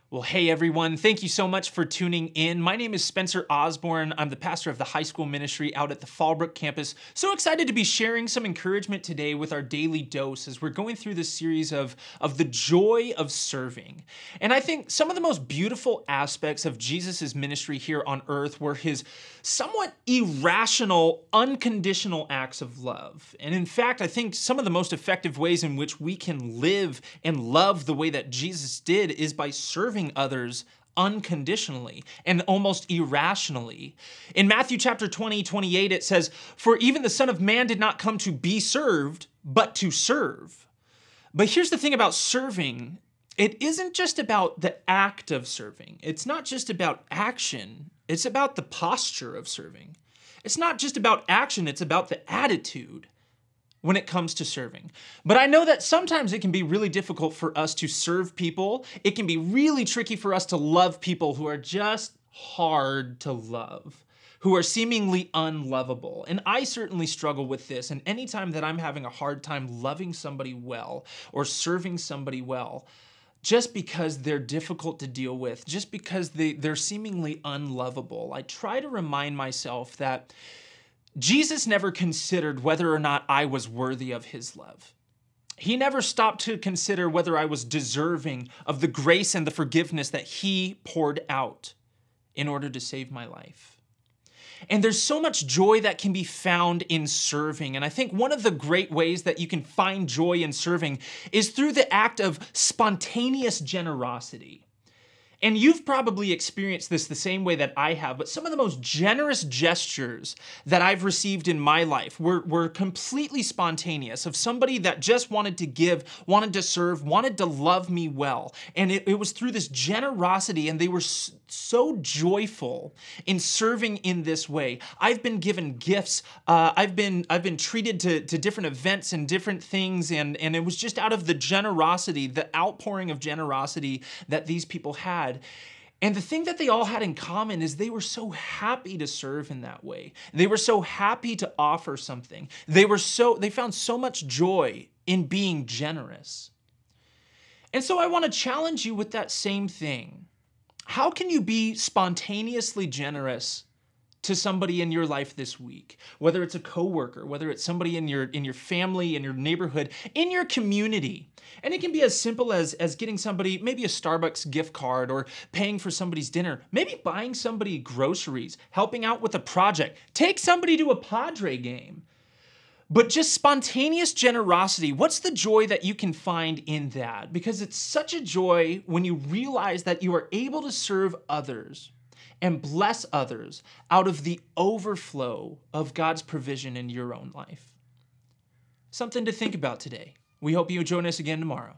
Well, hey everyone, thank you so much for tuning in. My name is Spencer Osborn. I'm the pastor of the high school ministry out at the Fallbrook campus. So excited to be sharing some encouragement today with our daily dose as we're going through this series of the joy of serving. And I think some of the most beautiful aspects of Jesus' ministry here on earth were his somewhat irrational, unconditional acts of love. And in fact, I think some of the most effective ways in which we can live and love the way that Jesus did is by serving others unconditionally and almost irrationally. In Matthew chapter 20:28, it says, "For even the Son of Man did not come to be served, but to serve." But here's the thing about serving. It isn't just about the act of serving. It's not just about action. It's about the posture of serving. It's not just about action. It's about the attitude when it comes to serving. But I know that sometimes it can be really difficult for us to serve people. It can be really tricky for us to love people who are just hard to love, who are seemingly unlovable. And I certainly struggle with this. And anytime that I'm having a hard time loving somebody well or serving somebody well, just because they're difficult to deal with, just because they're seemingly unlovable, I try to remind myself that Jesus never considered whether or not I was worthy of his love. He never stopped to consider whether I was deserving of the grace and the forgiveness that he poured out in order to save my life. And there's so much joy that can be found in serving. And I think one of the great ways that you can find joy in serving is through the act of spontaneous generosity. And you've probably experienced this the same way that I have, but some of the most generous gestures that I've received in my life were completely spontaneous, of somebody that just wanted to give, wanted to serve, wanted to love me well. And it was through this generosity, and they were so joyful in serving in this way. I've been given gifts. I've been treated to different events and different things, and it was just out of the generosity, the outpouring of generosity that these people had. And the thing that they all had in common is they were so happy to serve in that way. They were so happy to offer something. They found so much joy in being generous. And so I want to challenge you with that same thing. How can you be spontaneously generous to somebody in your life this week? Whether it's a coworker, whether it's somebody in your family, in your neighborhood, in your community. And it can be as simple as getting somebody maybe a Starbucks gift card, or paying for somebody's dinner, maybe buying somebody groceries, helping out with a project, take somebody to a Padre game. But just spontaneous generosity, what's the joy that you can find in that? Because it's such a joy when you realize that you are able to serve others and bless others out of the overflow of God's provision in your own life. Something to think about today. We hope you join us again tomorrow.